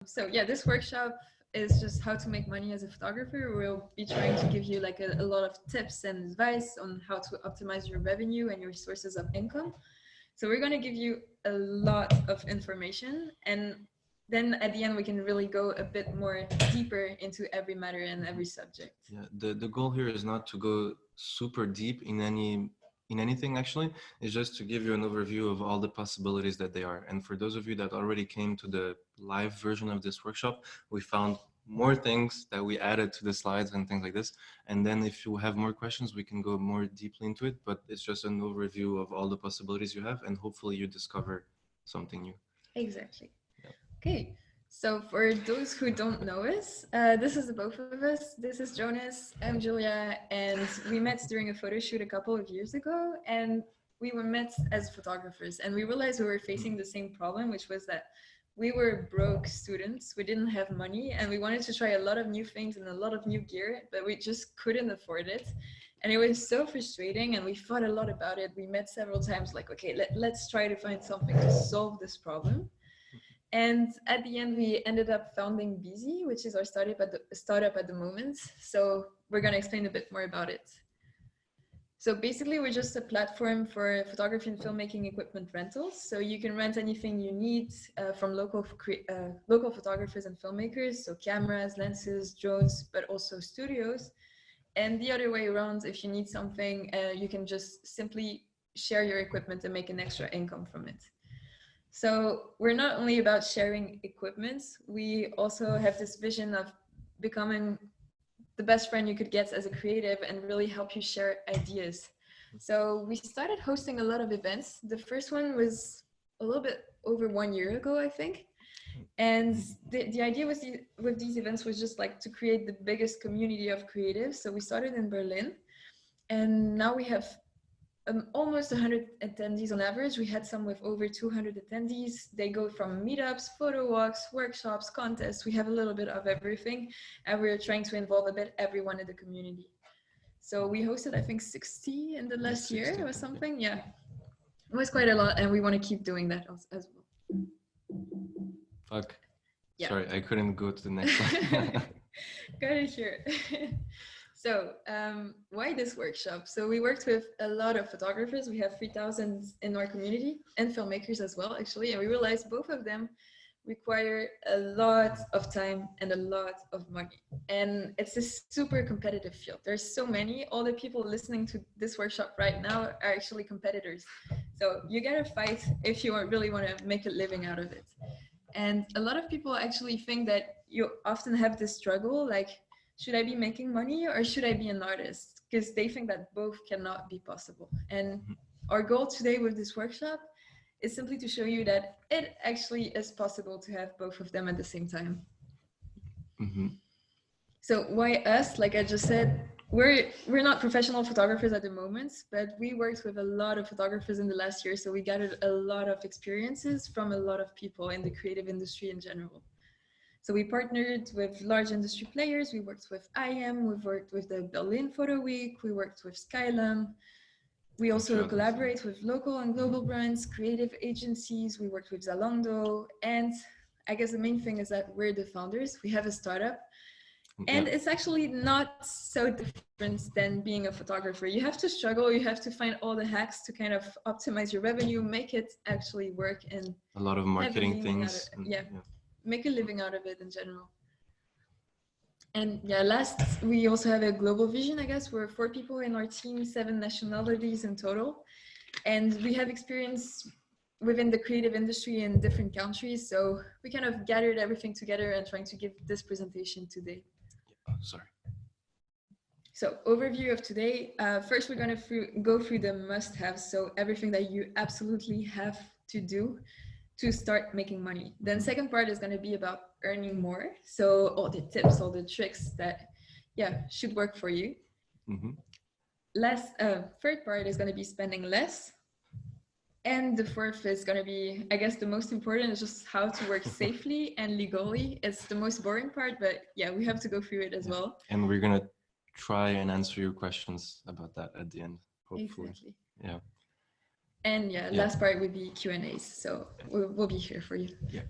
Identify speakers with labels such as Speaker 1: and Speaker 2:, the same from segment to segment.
Speaker 1: So yeah, this workshop is just how to make money as a photographer. We'll be trying to give you like a lot of tips and advice on how to optimize your revenue and your sources of income. So we're going to give you a lot of information, and then at the end we can really go a bit more deeper into every matter and every subject.
Speaker 2: Yeah, the goal here is not to go super deep in anything actually. It's just to give you an overview of all the possibilities that they are. And for those of you that already came to the live version of this workshop, we found more things that we added to the slides and things like this. And then if you have more questions, we can go more deeply into it, but it's just an overview of all the possibilities you have, and hopefully you discover something new.
Speaker 1: Exactly. Yeah. Okay. So for those who don't know us, this is the both of us. This is Jonas, I'm Julia, and we met during a photo shoot a couple of years ago, and we were met as photographers, and we realized we were facing the same problem, which was that we were broke students. We didn't have money, and we wanted to try a lot of new things and a lot of new gear, but we just couldn't afford it. And it was so frustrating, and we thought a lot about it. We met several times like, okay, let's try to find something to solve this problem. And at the end, we ended up founding Beazy, which is our startup at the moment. So we're going to explain a bit more about it. So basically, we're just a platform for photography and filmmaking equipment rentals. So you can rent anything you need from local photographers and filmmakers. So cameras, lenses, drones, but also studios. And the other way around, if you need something, you can just simply share your equipment and make an extra income from it. So we're not only about sharing equipment, we also have this vision of becoming the best friend you could get as a creative and really help you share ideas. So we started hosting a lot of events. The first one was a little bit over 1 year ago, I think. And the idea was with these events was just like to create the biggest community of creatives. So we started in Berlin, and now we have almost 100 attendees on average. We had some with over 200 attendees. They go from meetups, photo walks, workshops, contests. We have a little bit of everything, and we're trying to involve a bit everyone in the community. So we hosted, I think, 60 in the last year or something. Yeah, it was quite a lot, and we want to keep doing that as well.
Speaker 2: Fuck. Yeah. Sorry, I couldn't go to the next slide.
Speaker 1: Got it here. So why this workshop? So we worked with a lot of photographers. We have 3,000 in our community, and filmmakers as well, actually. And we realized both of them require a lot of time and a lot of money. And it's a super competitive field. There's so many. All the people listening to this workshop right now are actually competitors. So you gotta fight if you really want to make a living out of it. And a lot of people actually think that you often have this struggle, like, should I be making money or should I be an artist? Because they think that both cannot be possible. And our goal today with this workshop is simply to show you that it actually is possible to have both of them at the same time. Mm-hmm. So why us? Like I just said, we're not professional photographers at the moment, but we worked with a lot of photographers in the last year. So we gathered a lot of experiences from a lot of people in the creative industry in general. So we partnered with large industry players. We worked with IM, we've worked with the Berlin Photo Week, we worked with Skylum. We also collaborate with local and global brands, creative agencies. We worked with Zalando. And I guess the main thing is that we're the founders. We have a startup. And it's actually not so different than being a photographer. You have to struggle. You have to find all the hacks to kind of optimize your revenue, make it actually work. And
Speaker 2: a lot of marketing things.
Speaker 1: Make a living out of it in general. And yeah, last, we also have a global vision, I guess. We're 4 people in our team, 7 nationalities in total. And we have experience within the creative industry in different countries. So we kind of gathered everything together and trying to give this presentation today.
Speaker 2: Sorry.
Speaker 1: So overview of today. First, we're going to go through the must-haves. So everything that you absolutely have to do to start making money. Then second part is going to be about earning more. So all the tips, all the tricks that, should work for you. Mm-hmm. Third part is going to be spending less. And the fourth is going to be, I guess the most important is just how to work safely and legally. It's the most boring part, but yeah, we have to go through it as well.
Speaker 2: And we're going to try and answer your questions about that at the end, hopefully.
Speaker 1: Exactly.
Speaker 2: Yeah.
Speaker 1: And last part would be Q&As. So we'll be here for you.
Speaker 2: Yeah.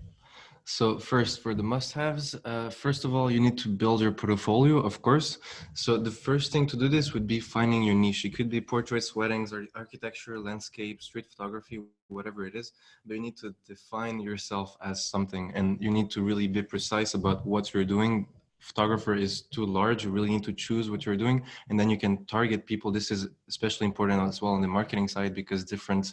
Speaker 2: So first, for the must-haves, first of all, you need to build your portfolio, of course. So the first thing to do this would be finding your niche. It could be portraits, weddings, or architecture, landscape, street photography, whatever it is. But you need to define yourself as something, and you need to really be precise about what you're doing. Photographer is too large. You really need to choose what you're doing, and then you can target people. This is especially important as well on the marketing side because different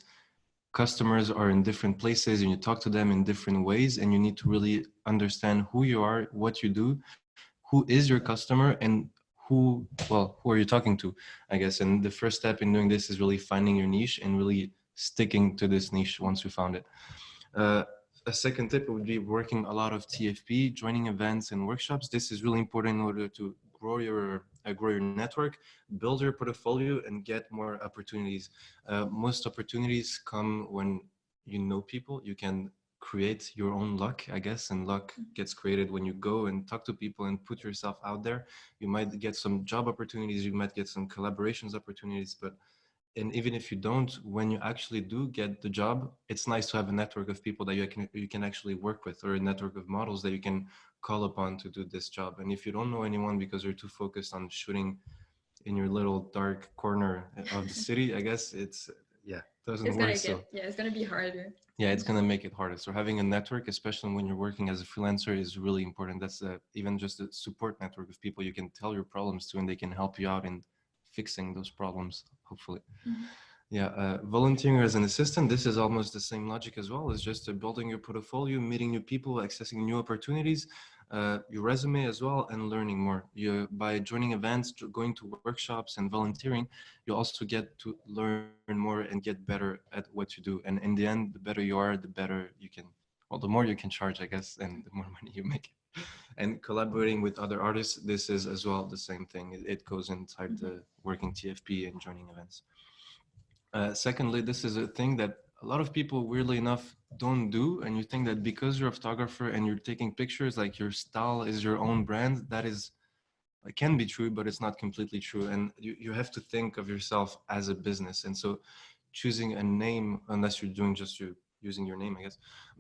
Speaker 2: customers are in different places and you talk to them in different ways, and you need to really understand who you are, what you do, who is your customer, and who are you talking to, I guess. And the first step in doing this is really finding your niche and really sticking to this niche once you found it. uh, a second tip would be working a lot of TFP, joining events and workshops. This is really important in order to grow your network, build your portfolio, and get more opportunities. Most opportunities come when you know people. You can create your own luck, I guess, and luck gets created when you go and talk to people and put yourself out there. You might get some job opportunities, you might get some collaborations opportunities, but and even if you don't, when you actually do get the job, it's nice to have a network of people that you can actually work with, or a network of models that you can call upon to do this job. And if you don't know anyone because you're too focused on shooting in your little dark corner of the city, I guess it's, yeah, doesn't
Speaker 1: It's
Speaker 2: work.
Speaker 1: gonna
Speaker 2: So
Speaker 1: get, yeah, it's gonna be harder.
Speaker 2: yeah, it's going to make it harder. So having a network, especially when you're working as a freelancer, is really important. That's even just a support network of people you can tell your problems to, and they can help you out in fixing those problems, hopefully.
Speaker 1: Mhm.
Speaker 2: Yeah, volunteering as an assistant, this is almost the same logic as well. It's just building your portfolio, meeting new people, accessing new opportunities, your resume as well, and learning more. By joining events, going to workshops, and volunteering, you also get to learn more and get better at what you do. And in the end, the better you are, the better you can, well, the more you can charge, I guess, and the more money you make. And collaborating with other artists, this is as well the same thing. It goes inside
Speaker 1: Mhm.
Speaker 2: the working TFP and joining events. Secondly, this is a thing that a lot of people, weirdly enough, don't do. And you think that because you're a photographer and you're taking pictures, like your style is your own brand. That is, it can be true, but it's not completely true. And you have to think of yourself as a business. And so choosing a name, unless you're doing just you using your name, I guess,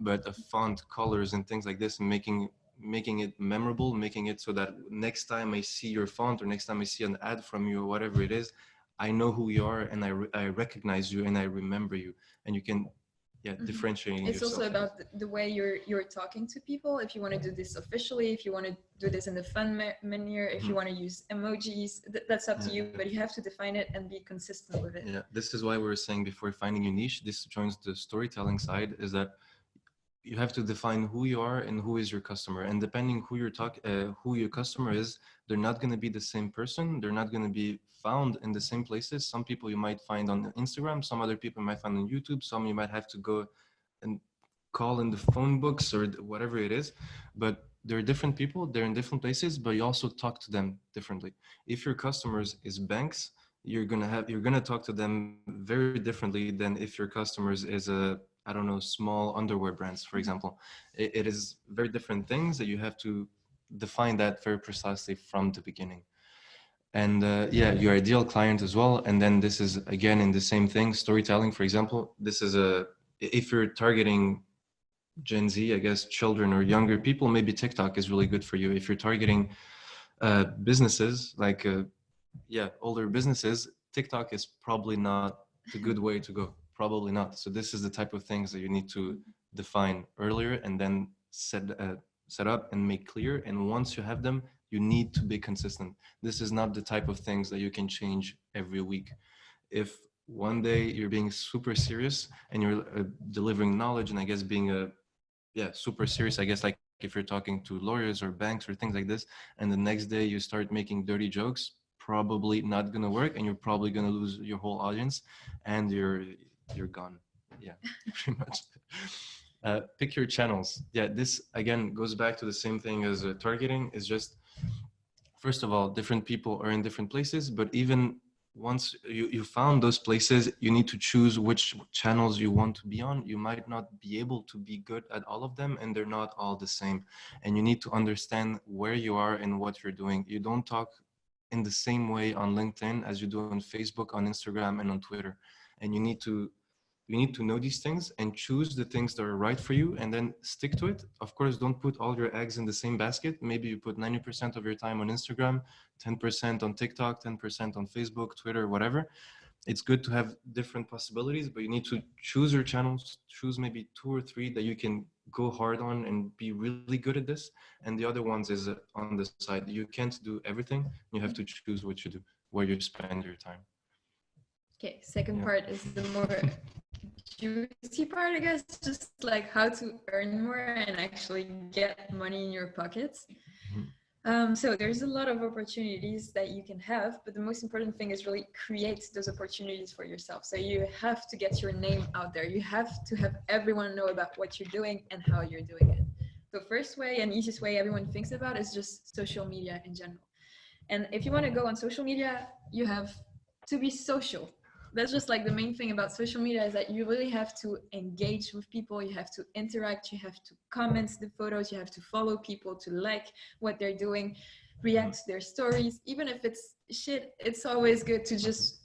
Speaker 2: but a font, colors, and things like this, and making it memorable, making it so that next time I see your font or next time I see an ad from you or whatever it is, I know who you are and I recognize you and I remember you, and you can, yeah,
Speaker 1: Mhm.
Speaker 2: differentiating
Speaker 1: It's also
Speaker 2: yourself, I guess.
Speaker 1: about the way you're talking to people. If you want to do this officially, if you want to do this in a fun manner, if you
Speaker 2: Mhm.
Speaker 1: want to use emojis, that's up to you.
Speaker 2: Yeah.
Speaker 1: But you have to define it and be consistent with it.
Speaker 2: Yeah, this is why we were saying before, finding your niche. This joins the storytelling side, is that you have to define who you are and who is your customer. And depending who your customer is, they're not going to be the same person. They're not going to be found in the same places. Some people you might find on Instagram, some other people you might find on YouTube, some you might have to go and call in the phone books or whatever it is. But they're different people, they're in different places, but you also talk to them differently. If your customers is banks, you're gonna talk to them very differently than if your customers is a, I don't know, small underwear brands, for
Speaker 1: Mhm.
Speaker 2: example. It is very different things that you have to define that very precisely from the beginning. And yeah, your ideal client as well. And then this is again in the same thing, storytelling, for example. This is a, if you're targeting Gen Z, I guess, children or younger people, maybe TikTok is really good for you. If you're targeting businesses, like yeah, older businesses, TikTok is probably not the good way to go. Probably not. So this is the type of things that you need to define earlier and then set up and make clear. And once you have them, you need to be consistent. This is not the type of things that you can change every week. If one day you're being super serious and you're delivering knowledge, and I guess being a, yeah, super serious, I guess, like if you're talking to lawyers or banks or things like this, and the next day you start making dirty jokes, probably not gonna work, and you're probably gonna lose your whole audience, and you're gone. Yeah, pretty much. Pick your channels. Yeah, this again goes back to the same thing as targeting. Is just, first of all, different people are in different places, but even once you found those places, you need to choose which channels you want to be on. You might not be able to be good at all of them, and they're not all the same. And you need to understand where you are and what you're doing. You don't talk in the same way on LinkedIn as you do on Facebook, on Instagram, and on Twitter. And you need to You need to know these things and choose the things that are right for you and then stick to it. Of course, don't put all your eggs in the same basket. Maybe you put 90% of your time on Instagram, 10% on TikTok, 10% on Facebook, Twitter, whatever. It's good to have different possibilities, but you need to choose your channels, choose maybe 2 or 3 that you can go hard on and be really good at this. And the other ones is on the side. You can't do everything. You have to choose what you do, where you spend your time.
Speaker 1: Okay, second part is the more juicy part, I guess, just like how to earn more and actually get money in your pockets. So there's a lot of opportunities that you can have, but the most important thing is really create those opportunities for yourself. So you have to get your name out there. You have to have everyone know about what you're doing and how you're doing it. The first way and easiest way everyone thinks about is just social media in general. And if you want to go on social media, you have to be social. That's just like the main thing about social media is that you really have to engage with people. You have to interact. You have to comment the photos. You have to follow people, to like what they're doing, react to their stories. Even if it's shit, it's always good to just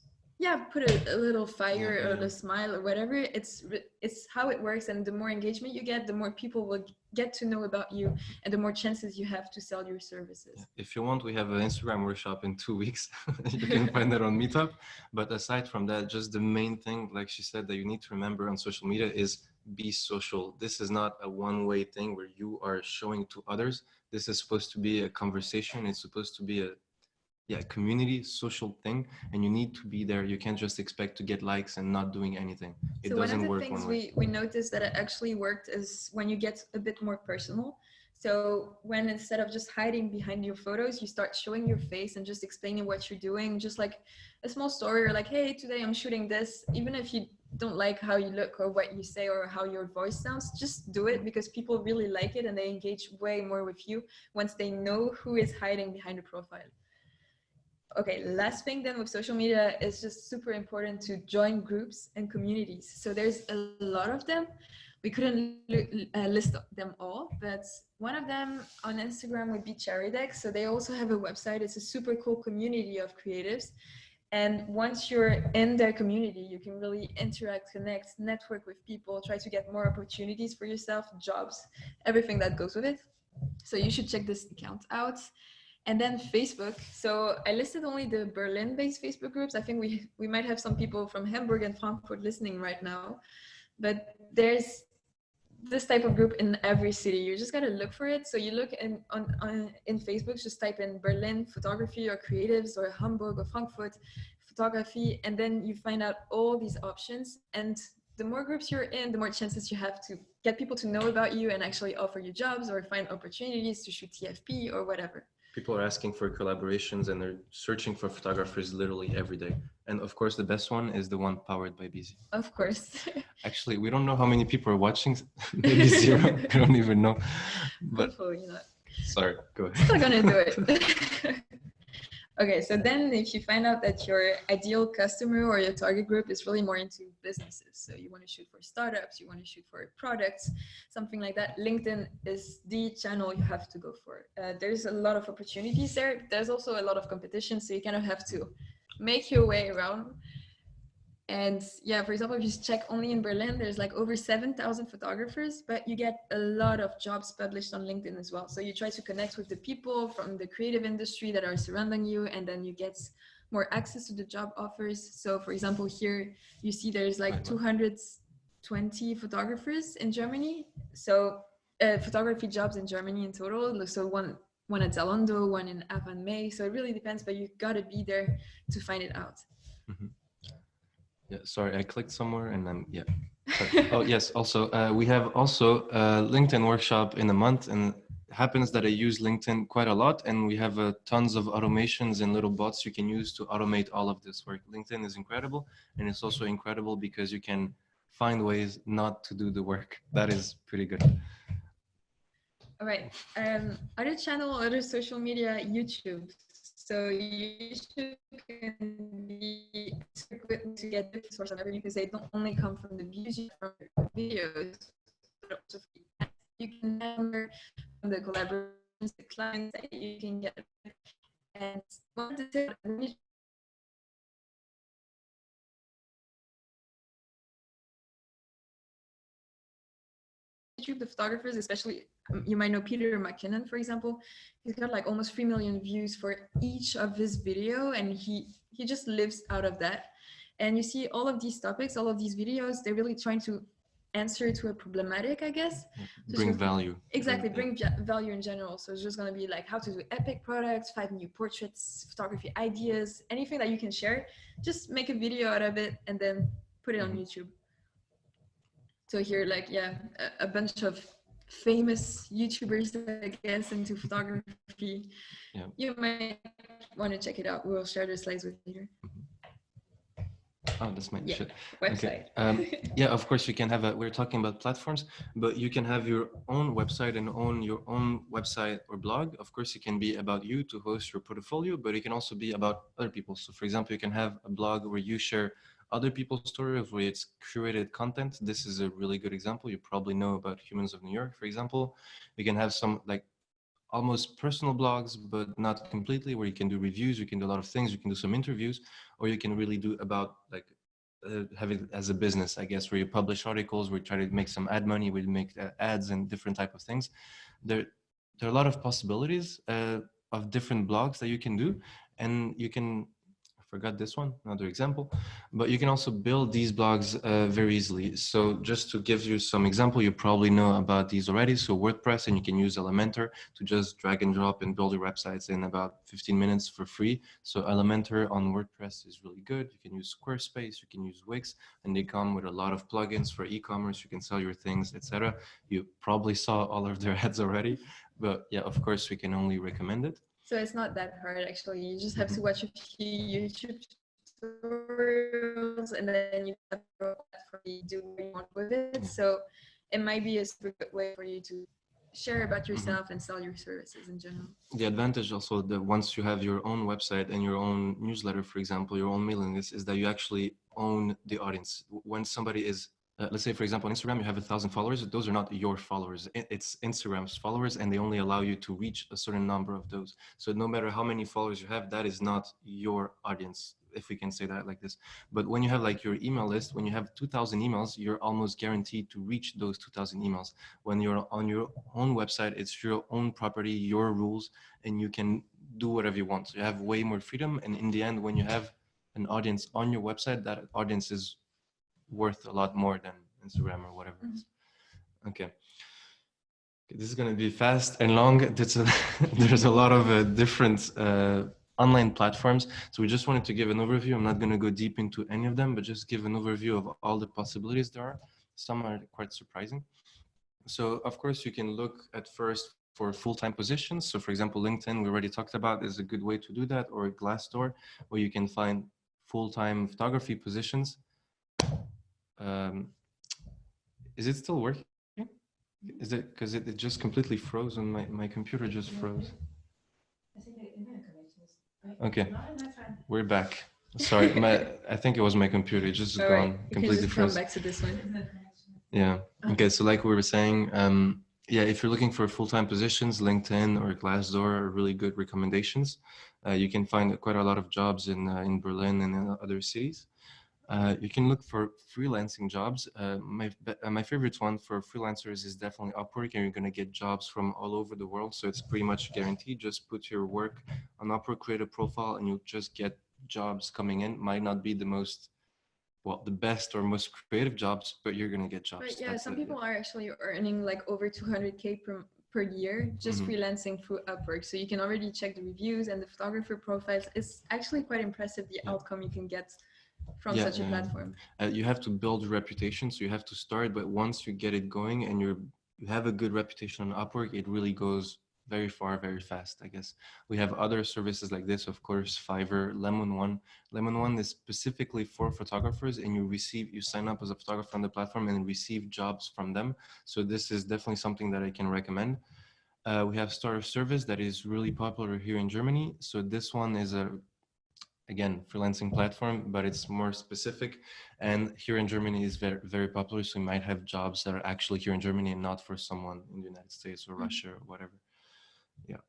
Speaker 1: put a little fire or a smile or whatever. It's how it works, and the more engagement you get, the more people will get to know about you, and the more chances you have to sell your services.
Speaker 2: If you want, we have an Instagram workshop in 2 weeks. You can find that on Meetup. But aside from that, just the main thing, like she said, that you need to remember on social media is be social. This is not a one-way thing where you are showing to others. This is supposed to be a conversation. It's supposed to be a community, social thing, and you need to be there. You can't just expect to get likes and not doing anything. It doesn't work one way.
Speaker 1: So one of the things we noticed that it actually worked is when you get a bit more personal. So when instead of just hiding behind your photos, you start showing your face and just explaining what you're doing, just like a small story or like, hey, today I'm shooting this. Even if you don't like how you look or what you say or how your voice sounds, just do it, because people really like it and they engage way more with you once they know who is hiding behind the profile. Okay, last thing then with social media is just super important to join groups and communities. So there's a lot of them. We couldn't list them all, but one of them on Instagram would be ChariDeck. So they also have a website. It's a super cool community of creatives. And once you're in their community, you can really interact, connect, network with people, try to get more opportunities for yourself, jobs, everything that goes with it. So you should check this account out. And then Facebook. So I listed only the Berlin-based Facebook groups. I think we might have some people from Hamburg and Frankfurt listening right now. But there's this type of group in every city. You just gotta look for it. So you look in Facebook, just type in Berlin photography or creatives, or Hamburg or Frankfurt photography, and then you find out all these options. And the more groups you're in, the more chances you have to get people to know about you and actually offer you jobs or find opportunities to shoot TFP or whatever.
Speaker 2: People are asking for collaborations and they're searching for photographers literally every day. And of course, the best one is the one powered by Beazy.
Speaker 1: Of course.
Speaker 2: Actually, we don't know how many people are watching. Maybe 0. I don't even know. But
Speaker 1: hopefully not.
Speaker 2: Sorry, go ahead.
Speaker 1: Still gonna do it. Okay, so then if you find out that your ideal customer or your target group is really more into businesses, so you want to shoot for startups, you want to shoot for products, something like that, LinkedIn is the channel you have to go for. There's a lot of opportunities there. There's also a lot of competition, so you kind of have to make your way around. And yeah, for example, if you check only in Berlin, there's like over 7,000 photographers, but you get a lot of jobs published on LinkedIn as well. So you try to connect with the people from the creative industry that are surrounding you, and then you get more access to the job offers. So for example, here you see there's like 220 photographers in Germany. So photography jobs in Germany in total. So one at Zalando, one in Avan May. So it really depends, but you gotta be there to find it out.
Speaker 2: Mm-hmm. Yeah, sorry, I clicked somewhere and then, yeah. Oh, yes, also, we have also a LinkedIn workshop in a month, and it happens that I use LinkedIn quite a lot, and we have tons of automations and little bots you can use to automate all of this work. LinkedIn is incredible, and it's also incredible because you can find ways not to do the work. That is pretty good.
Speaker 1: All right. Other channel, other social media, YouTube. So YouTube can be super good to get different source of revenue, because they don't only come from the views you get from videos, but also you can have from the collaborations, the clients that you can get. And one of the tips YouTube, the photographers, especially you might know Peter McKinnon, for example. He's got like almost 3 million views for each of his video, and he just lives out of that. And you see all of these topics, all of these videos, they're really trying to answer to a problematic, I guess.
Speaker 2: Bring value.
Speaker 1: Exactly, bring value in general. So it's just going to be like how to do epic products, 5 new portraits, photography ideas, anything that you can share. Just make a video out of it and then put it on YouTube. So here, like, yeah, a bunch of famous YouTubers, I guess, into photography.
Speaker 2: Yeah.
Speaker 1: You might want to check it out. We'll share the slides with you later.
Speaker 2: Oh, that's my shit.
Speaker 1: Website.
Speaker 2: Okay. Yeah, of course you can have we're talking about platforms, but you can have your own website and own your own website or blog. Of course, it can be about you to host your portfolio, but it can also be about other people. So for example, you can have a blog where you share other people's stories, where it's curated content. This is a really good example. You probably know about Humans of New York, for example. You can have some like almost personal blogs, but not completely, where you can do reviews, you can do a lot of things, you can do some interviews, or you can really do about like have it as a business, I guess, where you publish articles, where you try to make some ad money, where you make ads and different type of things. There are a lot of possibilities of different blogs that you can do, and you can, I forgot this one, another example, but you can also build these blogs very easily. So just to give you some example, you probably know about these already. So WordPress, and you can use Elementor to just drag and drop and build your websites in about 15 minutes for free. So Elementor on WordPress is really good. You can use Squarespace, you can use Wix, and they come with a lot of plugins for e-commerce. You can sell your things, etc. You probably saw all of their ads already, but yeah, of course, we can only recommend it.
Speaker 1: So it's not that hard, actually. You just have to watch a few YouTube tutorials, and then you have to do what you want with it. So it might be a super good way for you to share about yourself and sell your services in general.
Speaker 2: The advantage also that once you have your own website and your own newsletter, for example, your own mailing list, is that you actually own the audience. When somebody is let's say, for example, on Instagram, you have 1,000 followers. Those are not your followers. It's Instagram's followers, and they only allow you to reach a certain number of those. So no matter how many followers you have, that is not your audience, if we can say that like this. But when you have like your email list, when you have 2,000 emails, you're almost guaranteed to reach those 2,000 emails. When you're on your own website, it's your own property, your rules, and you can do whatever you want. So you have way more freedom. And in the end, when you have an audience on your website, that audience is worth a lot more than Instagram or whatever. Okay. This is going to be fast and long. There's a lot of different online platforms. So we just wanted to give an overview. I'm not going to go deep into any of them, but just give an overview of all the possibilities there are. Some are quite surprising. So of course, you can look at first for full-time positions. So for example, LinkedIn, we already talked about, is a good way to do that, or Glassdoor, where you can find full-time photography positions. Is it still working? Is it because it just completely froze and my computer just froze? Okay, we're back. Sorry, I think it was my computer. It just gone completely froze.
Speaker 1: Come back to this one.
Speaker 2: Yeah. Okay. So like we were saying, yeah, if you're looking for full-time positions, LinkedIn or Glassdoor are really good recommendations. You can find quite a lot of jobs in Berlin and in other cities. You can look for freelancing jobs. My favorite one for freelancers is definitely Upwork, and you're going to get jobs from all over the world. So it's pretty much guaranteed. Just put your work on Upwork, create a profile, and you'll just get jobs coming in. Might not be the most, well, the best or most creative jobs, but you're going to get jobs.
Speaker 1: But yeah, some people are actually earning like over 200K per year just freelancing through Upwork. So you can already check the reviews and the photographer profiles. It's actually quite impressive, the outcome you can get from such a platform.
Speaker 2: You have to build a reputation, so you have to start, but once you get it going and you have a good reputation on Upwork, it really goes very far, very fast, I guess. We have other services like this, of course, Fiverr, Lemon One. Lemon One is specifically for photographers, and you sign up as a photographer on the platform and receive jobs from them. So this is definitely something that I can recommend. We have Starter Service that is really popular here in Germany. So this one is again, freelancing platform, but it's more specific. And here in Germany is very, very popular. So you might have jobs that are actually here in Germany and not for someone in the United States or Russia or whatever. Yeah.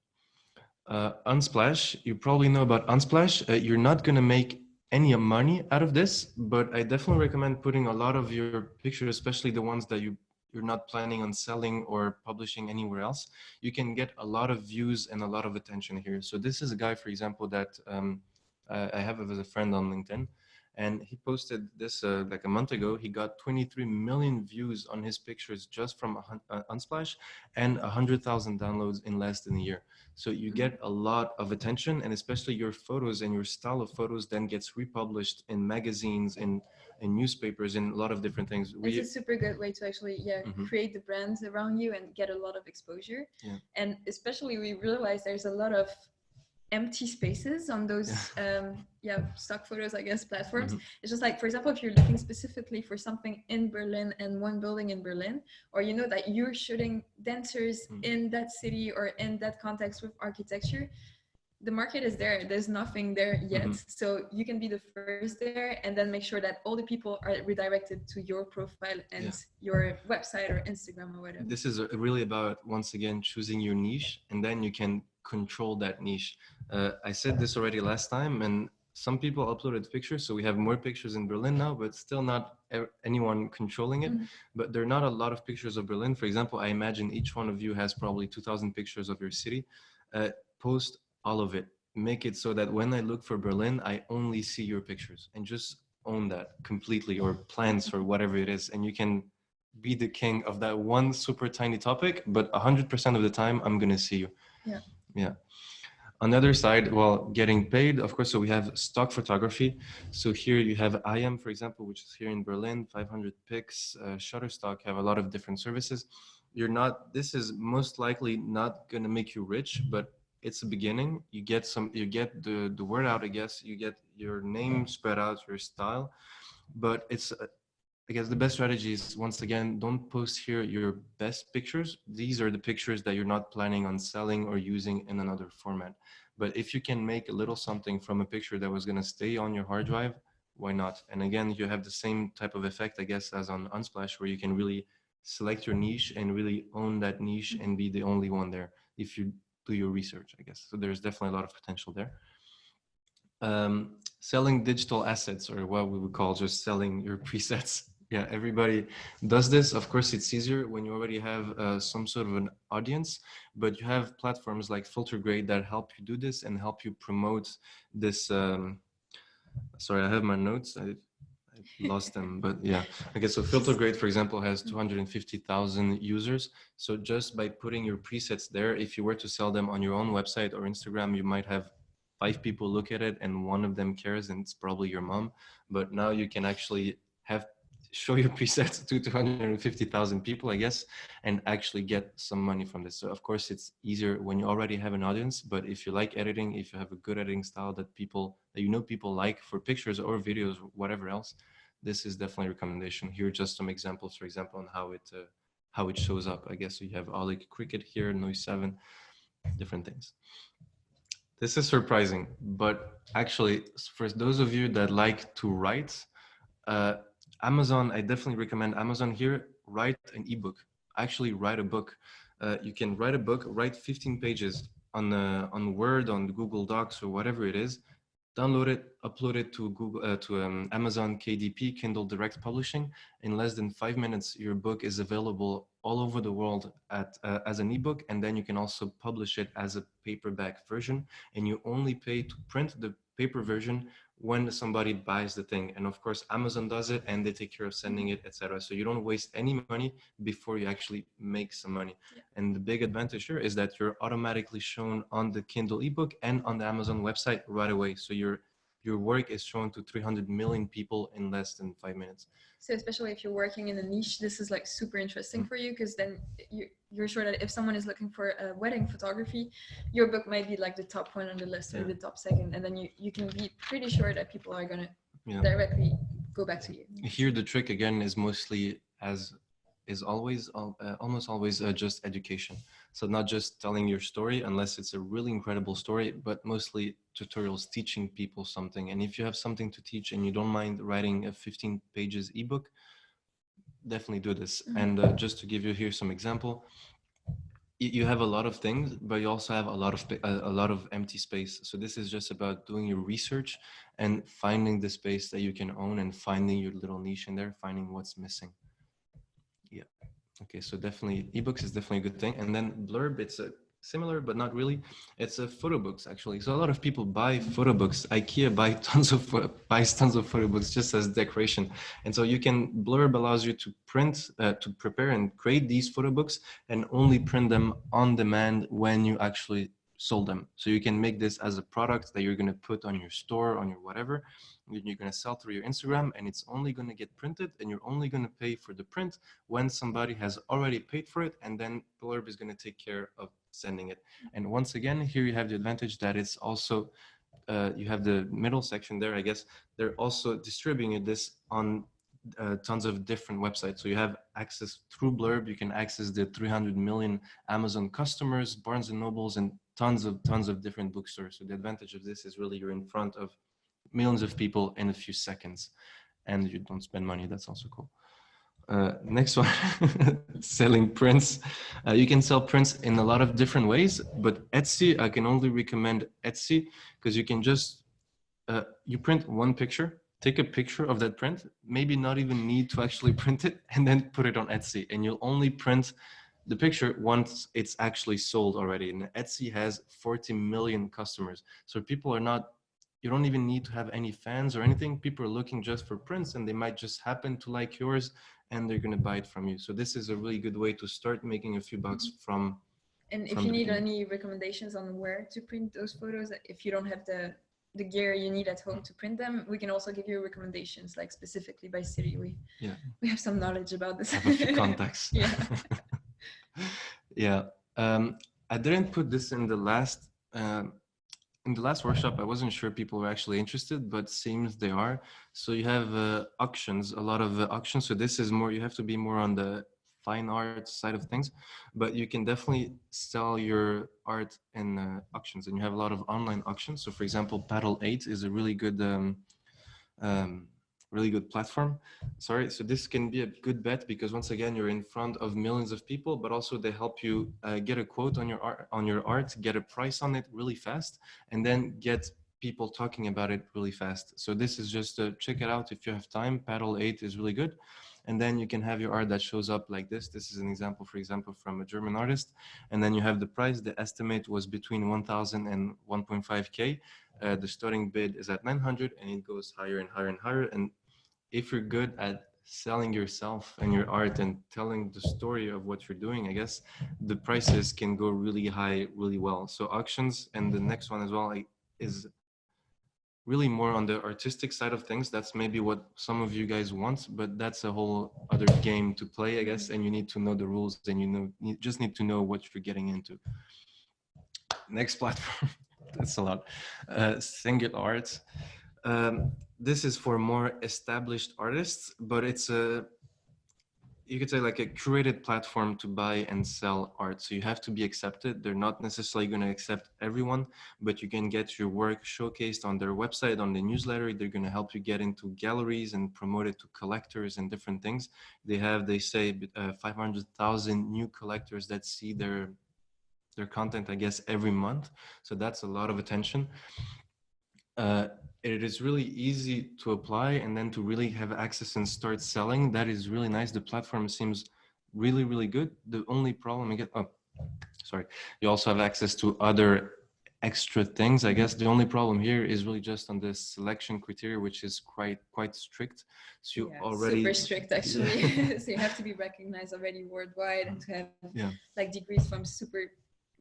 Speaker 2: Unsplash, you probably know about Unsplash. You're not going to make any money out of this, but I definitely recommend putting a lot of your pictures, especially the ones that you you're not planning on selling or publishing anywhere else, you can get a lot of views and a lot of attention here. So this is a guy, for example, that I have as a friend on LinkedIn, and he posted this like a month ago. He got 23 million views on his pictures just from Unsplash, and 100,000 downloads in less than a year. So you get a lot of attention, and especially your photos and your style of photos then gets republished in magazines, in newspapers, in a lot of different things.
Speaker 1: It's a super good way to actually create the brand around you and get a lot of exposure.
Speaker 2: Yeah.
Speaker 1: And especially we realize there's a lot of empty spaces on those stock photos, I guess, platforms. It's just like, for example, if you're looking specifically for something in Berlin and one building in Berlin, or you know that you're shooting dancers in that city or in that context with architecture, the market is there. There's nothing there yet. So you can be the first there and then make sure that all the people are redirected to your profile and your website or Instagram or whatever.
Speaker 2: This is really about, once again, choosing your niche, and then you can control that niche. I said this already last time, and some people uploaded pictures, so we have more pictures in Berlin now, but still not anyone controlling it. But there are not a lot of pictures of Berlin. For example, I imagine each one of you has probably 2,000 pictures of your city. Post all of it. Make it so that when I look for Berlin, I only see your pictures, and just own that completely, or plants or whatever it is. And you can be the king of that one super tiny topic, but 100% of the time, I'm going to see you. Yeah. On the other side, well, getting paid, of course, so we have stock photography. So here you have IM, for example, which is here in Berlin, 500 pics. Shutterstock have a lot of different services. This is most likely not going to make you rich, but it's a beginning. You get the word out, I guess. You get your name spread out, your style. But it's, I guess the best strategy is, once again, don't post here your best pictures. These are the pictures that you're not planning on selling or using in another format. But if you can make a little something from a picture that was going to stay on your hard drive, why not? And again, you have the same type of effect, I guess, as on Unsplash, where you can really select your niche and really own that niche and be the only one there if you do your research, I guess. So there's definitely a lot of potential there. Selling digital assets, or what we would call just selling your presets. Yeah, everybody does this. Of course, it's easier when you already have some sort of an audience, but you have platforms like FilterGrade that help you do this and help you promote this. Sorry, I have my notes. I lost them, but yeah. Okay, so FilterGrade, for example, has 250,000 users. So just by putting your presets there, if you were to sell them on your own website or Instagram, you might have 5 people look at it and one of them cares, and it's probably your mom. But now you can actually show your presets to 250,000 people, I guess, and actually get some money from this. So of course it's easier when you already have an audience, but if you like editing, if you have a good editing style that people like for pictures or videos, whatever else, this is definitely a recommendation. Here are just some examples, for example, on how it shows up. I guess you have Ollie Cricket here, Noise 7, different things. This is surprising, but actually, for those of you that like to write, Amazon, I definitely recommend Amazon here. Write an ebook. Actually, write a book. You can write a book, write 15 pages on Word, on Google Docs, or whatever it is. Download it, upload it to Amazon KDP, Kindle Direct Publishing. In less than 5 minutes, your book is available all over the world as an ebook, and then you can also publish it as a paperback version. And you only pay to print the paper version when somebody buys the thing. And of course, Amazon does it, and they take care of sending it, etc. So you don't waste any money before you actually make some money. And the big advantage here is that you're automatically shown on the Kindle ebook and on the Amazon website right away. So your work is shown to 300 million people in less than 5 minutes.
Speaker 1: So especially if you're working in a niche, this is like super interesting for you, because then you're sure that if someone is looking for a wedding photography, your book might be like the top one on the list or the top second, and then you can be pretty sure that people are going to directly go back to you.
Speaker 2: Here the trick again is mostly almost always just education. So not just telling your story unless it's a really incredible story, but mostly tutorials teaching people something. And if you have something to teach and you don't mind writing a 15 pages ebook, definitely do this. And just to give you here some example, you have a lot of things, but you also have a lot of empty space. So this is just about doing your research and finding the space that you can own and finding your little niche in there, finding what's missing. Yeah. Okay, so definitely ebooks is definitely a good thing. And then Blurb, it's a similar but not really. It's a photo books actually. So a lot of people buy photo books. IKEA buys tons of photo books just as decoration. And so you can Blurb allows you to print, to prepare and create these photo books and only print them on demand when you actually sold them. So you can make this as a product that you're going to put on your store, on your whatever. You're going to sell through your Instagram, and it's only going to get printed, and you're only going to pay for the print when somebody has already paid for it, and then Blurb is going to take care of sending it. And once again, here you have the advantage that it's also you have the middle section there, I guess. They're also distributing this on tons of different websites. So you have access through Blurb. You can access the 300 million Amazon customers, Barnes and Nobles, and tons of different bookstores. So the advantage of this is really you're in front of millions of people in a few seconds, and you don't spend money. That's also cool. Next one, selling prints. You can sell prints in a lot of different ways, but Etsy, I can only recommend Etsy because you can just, you print one picture, take a picture of that print, maybe not even need to actually print it, and then put it on Etsy. And you'll only print the picture once it's actually sold already. And Etsy has 40 million customers. So people are not, you don't even need to have any fans or anything. People are looking just for prints and they might just happen to like yours and they're going to buy it from you. So this is a really good way to start making a few bucks from.
Speaker 1: And if you need any recommendations on where to print those photos, if you don't have the gear you need at home to print them, we can also give you recommendations, like specifically by city. We have some knowledge about this.
Speaker 2: I have a few contacts.
Speaker 1: Yeah.
Speaker 2: Yeah. I didn't put this in the last workshop. I wasn't sure people were actually interested, but seems they are. So you have auctions, a lot of auctions. So this is more, you have to be more on the fine art side of things, but you can definitely sell your art in auctions, and you have a lot of online auctions. So for example, Paddle 8 is a really good platform. Sorry, so this can be a good bet because once again you're in front of millions of people, but also they help you get a quote on your art, get a price on it really fast, and then get people talking about it really fast. So this is just check it out if you have time. Paddle 8 is really good. And then you can have your art that shows up like this. This is an example, for example, from a German artist. And then you have the price. The estimate was between 1,000 and 1.5K. The starting bid is at 900 and it goes higher and higher and higher. And if you're good at selling yourself and your art and telling the story of what you're doing, I guess the prices can go really high, really well. So auctions, and the next one as well is really more on the artistic side of things. That's maybe what some of you guys want, but that's a whole other game to play, I guess. And you need to know the rules, and you just need to know what you're getting into. Next platform, that's a lot. Single art. This is for more established artists, but it's you could say like a curated platform to buy and sell art. So you have to be accepted. They're not necessarily going to accept everyone, but you can get your work showcased on their website, on the newsletter. They're going to help you get into galleries and promote it to collectors and different things. They say 500,000 new collectors that see their content, I guess, every month. So that's a lot of attention. It is really easy to apply and then to really have access and start selling. That is really nice. The platform seems really, really good. The only problem you also have access to other extra things. I guess the only problem here is really just on the selection criteria, which is quite strict. So you already
Speaker 1: super strict actually. So you have to be recognized already worldwide and to have like degrees from super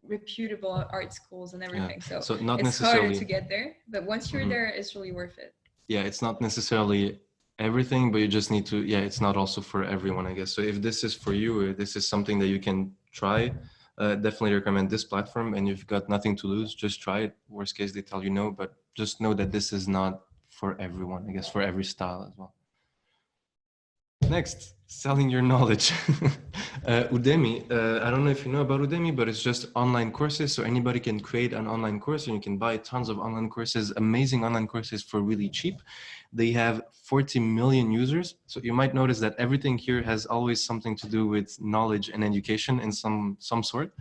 Speaker 1: reputable art schools and everything. So
Speaker 2: not
Speaker 1: it's
Speaker 2: necessarily
Speaker 1: harder to get there, but once you're there, it's really worth it.
Speaker 2: Yeah, it's not necessarily everything, but you just need to, it's not also for everyone, I guess. So if this is for you, or this is something that you can try, definitely recommend this platform. And you've got nothing to lose, just try it. Worst case, they tell you no, but just know that this is not for everyone, I guess, for every style as well. Next, selling your knowledge. Udemy, I don't know if you know about Udemy, but it's just online courses. So anybody can create an online course and you can buy tons of online courses, amazing online courses for really cheap. They have 40 million users. So you might notice that everything here has always something to do with knowledge and education in some sort.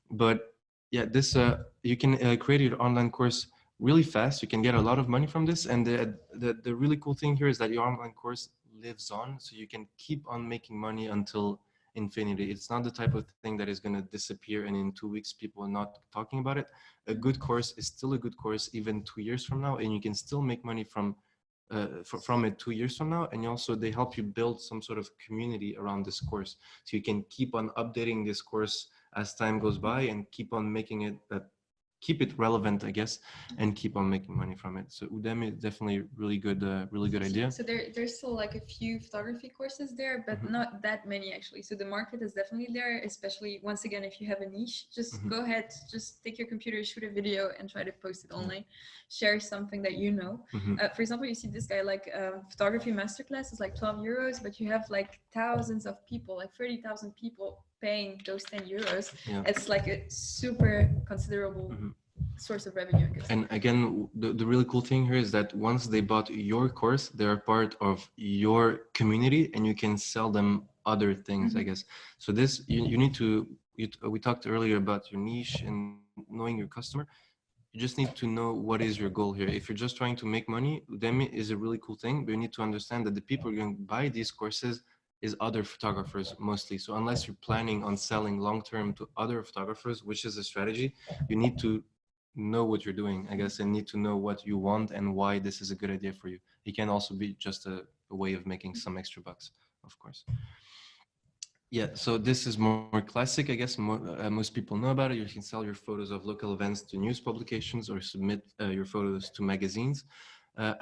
Speaker 2: But yeah, this you can create your online course really fast. You can get a lot of money from this. And the really cool thing here is that your online course lives on, so you can keep on making money until infinity. It's not the type of thing that is going to disappear and in 2 weeks people are not talking about it. A good course is still a good course even 2 years from now, and you can still make money from it 2 years from now. And also they help you build some sort of community around this course, so you can keep on updating this course as time goes by and keep on making it keep it relevant, I guess, and keep on making money from it. So Udemy is definitely really good idea.
Speaker 1: So there's still like a few photography courses there, but not that many actually. So the market is definitely there, especially once again, if you have a niche, just go ahead, just take your computer, shoot a video and try to post it online, share something that you know. For example, you see this guy like photography masterclass is like 12 euros, but you have like thousands of people, like 30,000 people paying those 10 euros. It's like a super considerable source of revenue, I guess.
Speaker 2: And again, the really cool thing here is that once they bought your course, they're part of your community and you can sell them other things, I guess. So this, you need to, we talked earlier about your niche and knowing your customer. You just need to know what is your goal here. If you're just trying to make money, Udemy is a really cool thing, but you need to understand that the people who are going to buy these courses is other photographers mostly. So unless you're planning on selling long-term to other photographers, which is a strategy, you need to know what you're doing, I guess, and need to know what you want and why this is a good idea for you. It can also be just a way of making some extra bucks, of course. Yeah, so this is more classic, I guess. Most people know about it. You can sell your photos of local events to news publications or submit your photos to magazines.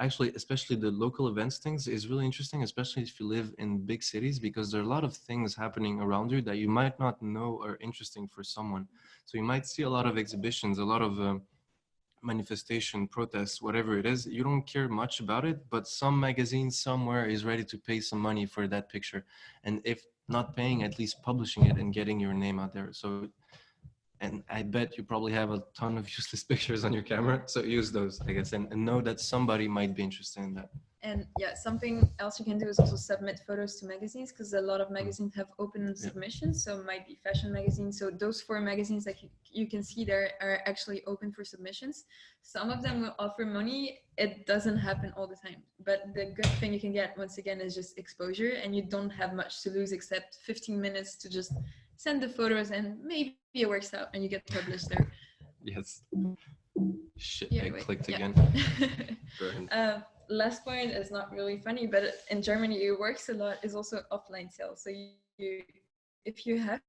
Speaker 2: Actually, especially the local events things is really interesting, especially if you live in big cities, because there are a lot of things happening around you that you might not know are interesting for someone. So you might see a lot of exhibitions, a lot of manifestation, protests, whatever it is. You don't care much about it, but some magazine somewhere is ready to pay some money for that picture. And if not paying, at least publishing it and getting your name out there. So, and I bet you probably have a ton of useless pictures on your camera. So use those, I guess, and know that somebody might be interested in that.
Speaker 1: And yeah, something else you can do is also submit photos to magazines, because a lot of magazines have open submissions. So it might be fashion magazines. So those 4 magazines that you can see there are actually open for submissions. Some of them will offer money. It doesn't happen all the time. But the good thing you can get, once again, is just exposure. And you don't have much to lose except 15 minutes to just send the photos, and maybe it works out and you get published there.
Speaker 2: Yes. Shit,
Speaker 1: yeah,
Speaker 2: I clicked again.
Speaker 1: Last point is not really funny, but in Germany it works a lot, is also offline sales. So if you have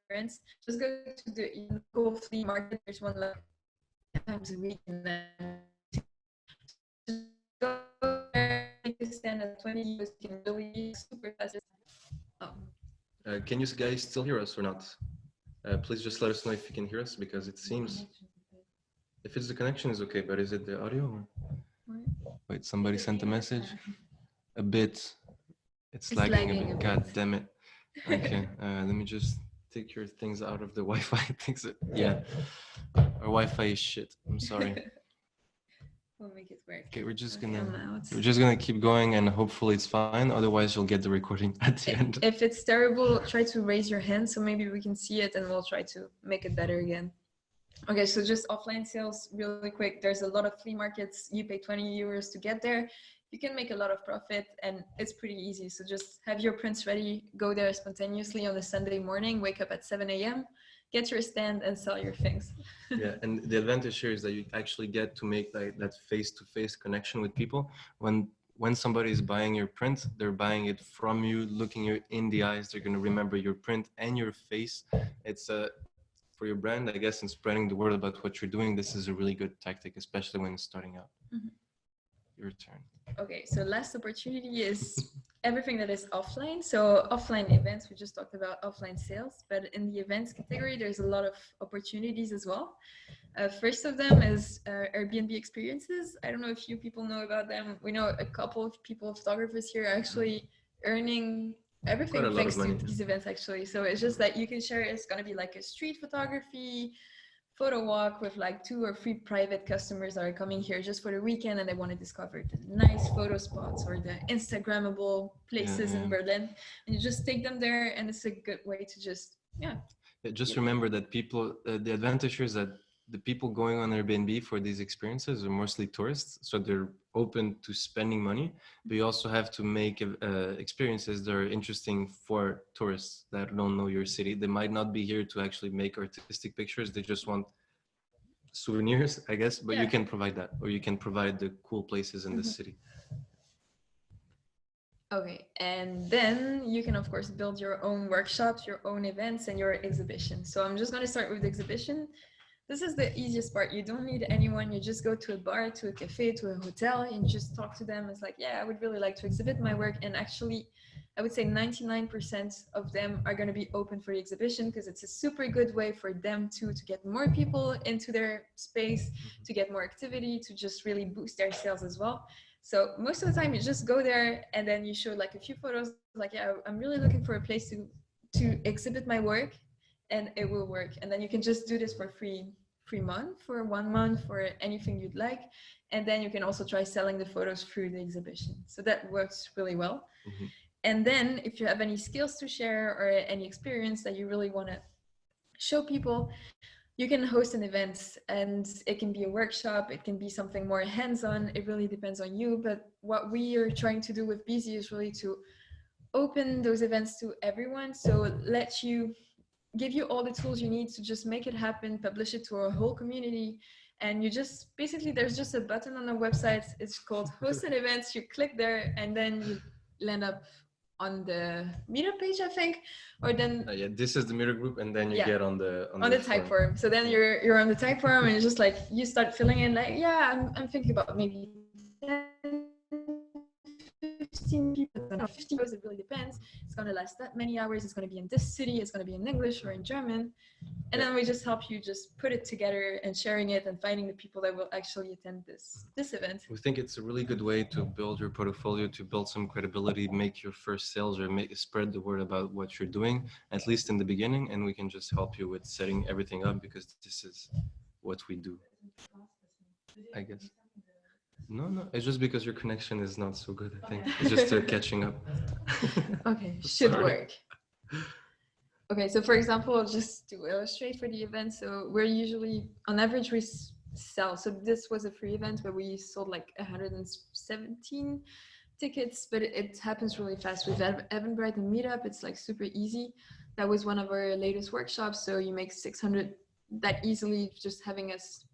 Speaker 1: friends, just go to the local flea market. There's one like times a week, and then just go there, make a stand at 20 euros. You can really super fast.
Speaker 2: Can you guys still hear us or not? Please just let us know if you can hear us, because it seems if it's the connection is okay, but is it the audio? Or? Wait, somebody sent a message. A bit. It's lagging a bit. God damn it. Okay, let me just take your things out of the Wi-Fi. Yeah, our Wi-Fi is shit. I'm sorry.
Speaker 1: We'll make it work.
Speaker 2: Okay, we're just gonna keep going, and hopefully it's fine. Otherwise, you'll get the recording at the end.
Speaker 1: If it's terrible, try to raise your hand so maybe we can see it, and we'll try to make it better again. Okay, so just offline sales really quick. There's a lot of flea markets. You pay 20 euros to get there. You can make a lot of profit, and it's pretty easy. So just have your prints ready, go there spontaneously on a Sunday morning, wake up at 7 a.m., get your stand and sell your things.
Speaker 2: Yeah, and the advantage here is that you actually get to make that face-to-face connection with people. When somebody is buying your print, they're buying it from you, looking you in the eyes. They're going to remember your print and your face. It's for your brand, I guess, and spreading the word about what you're doing. This is a really good tactic, especially when it's starting out. Your turn.
Speaker 1: Okay, so last opportunity is everything that is offline. So offline events, we just talked about offline sales, but in the events category, there's a lot of opportunities as well. First of them is Airbnb experiences. I don't know if you people know about them. We know a couple of people, photographers here, are actually earning everything thanks to these events, actually. So it's just that you can share. It's going to be like a street photography photo walk with like 2 or 3 private customers that are coming here just for the weekend, and they want to discover the nice photo spots or the Instagrammable places in Berlin, and you just take them there, and it's a good way to just
Speaker 2: just remember that people, the advantage here is that the people going on Airbnb for these experiences are mostly tourists, so they're open to spending money. But you also have to make experiences that are interesting for tourists that don't know your city. They might not be here to actually make artistic pictures. They just want souvenirs, I guess. But you can provide that, or you can provide the cool places in the city.
Speaker 1: Okay, and then you can of course build your own workshops, your own events, and your exhibition. So I'm just going to start with the exhibition. This is the easiest part. You don't need anyone. You just go to a bar, to a cafe, to a hotel, and just talk to them. It's like, yeah, I would really like to exhibit my work. And actually, I would say 99% of them are going to be open for the exhibition because it's a super good way for them to get more people into their space, to get more activity, to just really boost their sales as well. So most of the time you just go there and then you show like a few photos, like, yeah, I'm really looking for a place to exhibit my work, and it will work. And then you can just do this for free month, for 1 month, for anything you'd like. And then you can also try selling the photos through the exhibition. So that works really well. Mm-hmm. And then if you have any skills to share or any experience that you really want to show people, you can host an event, and it can be a workshop, it can be something more hands-on. It really depends on you. But what we are trying to do with Beazy is really to open those events to everyone. So give you all the tools you need to just make it happen, publish it to our whole community. And you just, basically, there's just a button on the website. It's called host an event. You click there and then you land up on the meetup page, I think, or then
Speaker 2: yeah, this is the meetup group, and then you get on the
Speaker 1: type form. So then you're on the type form, and it's just like you start filling in, like, yeah, I'm thinking about maybe 10, 15 people, 50 hours, it really depends. It's going to last that many hours. It's going to be in this city. It's going to be in English or in German. And then we just help you just put it together and sharing it and finding the people that will actually attend this event.
Speaker 2: We think it's a really good way to build your portfolio, to build some credibility, make your first sales, or spread the word about what you're doing, at least in the beginning. And we can just help you with setting everything up, because this is what we do, I guess. No, it's just because your connection is not so good, I think. It's just catching up.
Speaker 1: Okay, should work. Okay, so for example, just to illustrate for the event, so we're usually, on average, we sell, so this was a free event where we sold like 117 tickets, but it happens really fast. With Eventbrite and Meetup, it's like super easy. That was one of our latest workshops, so you make 600 that easily, just having us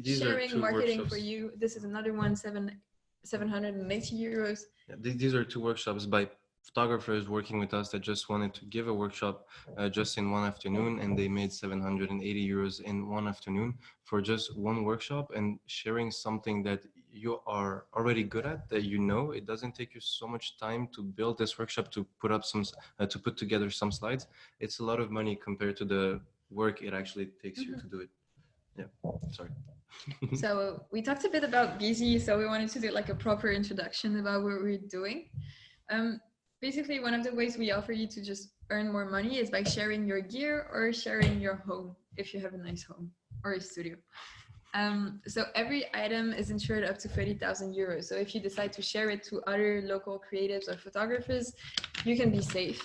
Speaker 1: sharing marketing workshops for you. This is another one, 780 euros.
Speaker 2: Yeah, these are two workshops by photographers working with us that just wanted to give a workshop just in one afternoon, and they made 780 euros in one afternoon for just one workshop, and sharing something that you are already good at, that you know. It doesn't take you so much time to build this workshop, to put up to put together some slides. It's a lot of money compared to the work it actually takes you to do it. Yeah, sorry.
Speaker 1: So we talked a bit about Beazy, so we wanted to do like a proper introduction about what we're doing. Basically, one of the ways we offer you to just earn more money is by sharing your gear or sharing your home, if you have a nice home or a studio. So every item is insured up to 30,000 euros. So if you decide to share it to other local creatives or photographers, you can be safe.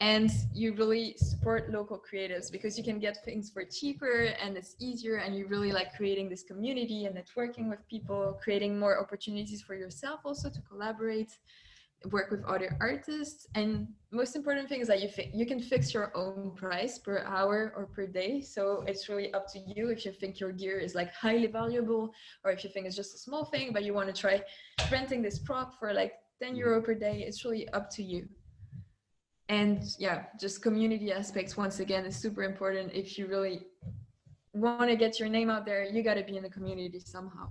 Speaker 1: And you really support local creatives because you can get things for cheaper and it's easier, and you really like creating this community and networking with people, creating more opportunities for yourself also to collaborate, work with other artists. And most important thing is that you can fix your own price per hour or per day. So it's really up to you if you think your gear is like highly valuable, or if you think it's just a small thing but you want to try renting this prop for like 10 euro per day. It's really up to you. And yeah, just community aspects, once again, is super important. If you really want to get your name out there, you got to be in the community somehow.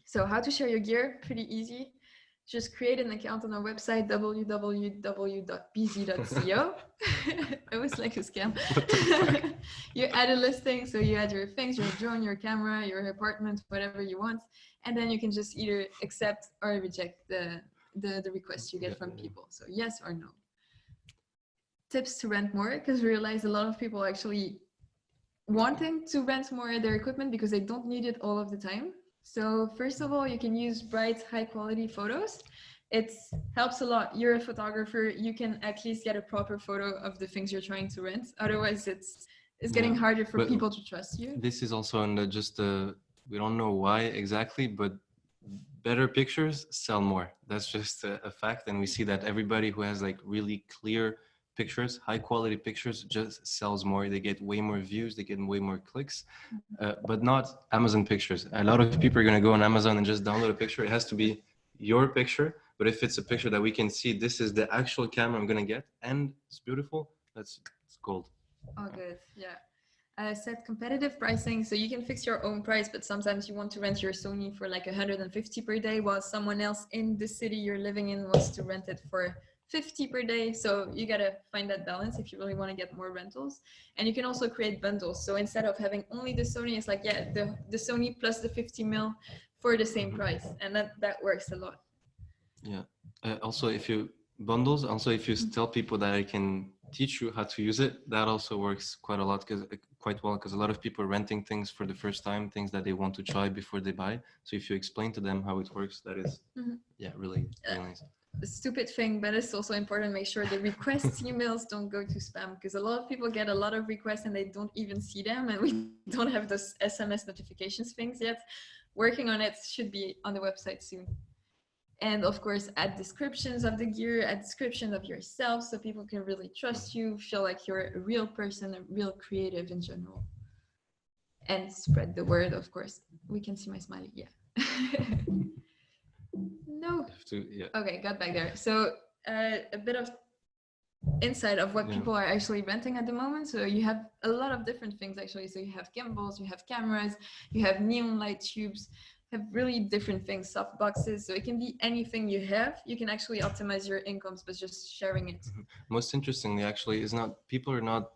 Speaker 1: So how to share your gear? Pretty easy. Just create an account on our website, www.beazy.co. It was like a scam. You add a listing, so you add your things, your drone, your camera, your apartment, whatever you want. And then you can just either accept or reject the requests you get from people. So yes or no. Tips to rent more, because we realize a lot of people actually wanting to rent more their equipment because they don't need it all of the time. So first of all, you can use bright, high quality photos. It helps a lot. You're a photographer, you can at least get a proper photo of the things you're trying to rent. Otherwise, it's getting
Speaker 2: Yeah,
Speaker 1: harder for
Speaker 2: but
Speaker 1: people to trust you.
Speaker 2: this is also in the just we don't know why exactly, but better pictures sell more. That's just a fact, and we see that everybody who has like really clear pictures, high quality pictures, just sells more. They get way more views, they get way more clicks, but not Amazon pictures. A lot of people are going to go on Amazon and just download a picture. It has to be your picture, but if it's a picture that we can see, this is the actual camera I'm going to get, and it's beautiful, it's gold.
Speaker 1: Oh, good. Yeah. Set competitive pricing, so you can fix your own price, but sometimes you want to rent your Sony for like 150 per day, while someone else in the city you're living in wants to rent it for 50 per day. So you gotta find that balance if you really want to get more rentals. And you can also create bundles. So instead of having only the Sony, it's like, yeah, the Sony plus the 50 mil for the same price, and that works a lot.
Speaker 2: Yeah. Also, if you bundles, also if you tell people that I can teach you how to use it, that also works quite a lot, because quite well, because a lot of people are renting things for the first time, things that they want to try before they buy. So if you explain to them how it works, that is yeah, really nice.
Speaker 1: A stupid thing, but it's also important to make sure the request emails don't go to spam, because a lot of people get a lot of requests and they don't even see them, and we don't have those SMS notifications things yet. Working on it, should be on the website soon. And of course, add descriptions of the gear, add description of yourself, so people can really trust you, feel like you're a real person, a real creative in general. And spread the word, of course. We can see my smiley, yeah. No.
Speaker 2: Yeah.
Speaker 1: Okay, got back there. So a bit of insight of what people are actually renting at the moment. So you have a lot of different things actually. So you have gimbals, you have cameras, you have neon light tubes, have really different things, soft boxes. So it can be anything you have. You can actually optimize your incomes by just sharing it.
Speaker 2: Most interestingly, actually, is not people are not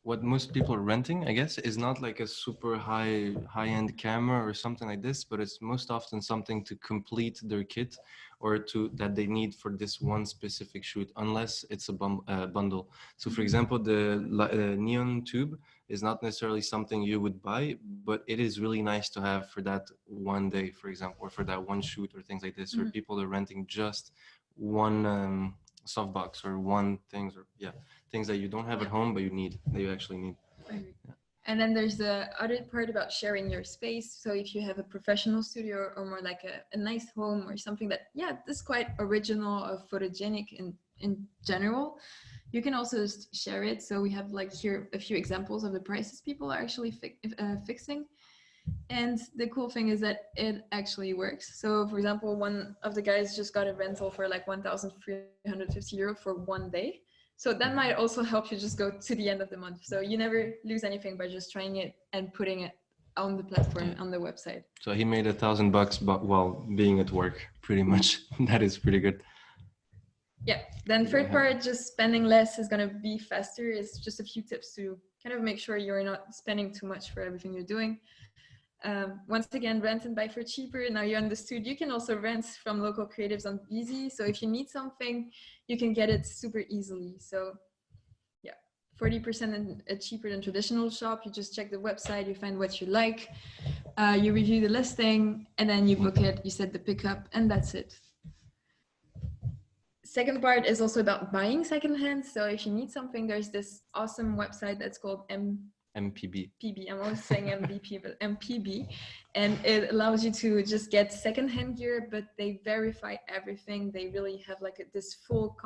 Speaker 2: what most people are renting, I guess, is not like a super high-end camera or something like this, but it's most often something to complete their kit or to that they need for this one specific shoot, unless it's a bundle. So for example, the neon tube is not necessarily something you would buy, but it is really nice to have for that one day, for example, or for that one shoot or things like this, or people are renting just one softbox or one things, or things that you don't have at home but you actually need.
Speaker 1: And then there's the other part about sharing your space. So if you have a professional studio or more like a nice home or something that this is quite original or photogenic in general, you can also just share it. So we have like here a few examples of the prices people are actually fixing. And the cool thing is that it actually works. So for example, one of the guys just got a rental for like 1,350 euro for one day. So that might also help you just go to the end of the month. So you never lose anything by just trying it and putting it on the platform, on the website.
Speaker 2: So he made $1,000 while being at work, pretty much. That is pretty good.
Speaker 1: Yeah. Then third part, just spending less is going to be faster. It's just a few tips to kind of make sure you're not spending too much for everything you're doing. Once again, rent and buy for cheaper. Now you understood. You can also rent from local creatives on Beazy. So if you need something, you can get it super easily. So 40% cheaper than traditional shop. You just check the website, you find what you like, you review the listing, and then you book it, you set the pickup, and that's it. Second part is also about buying secondhand. So if you need something, there's this awesome website that's called
Speaker 2: MPB.
Speaker 1: I'm always saying MVP, but MPB, and it allows you to just get secondhand gear, but they verify everything. They really have like this full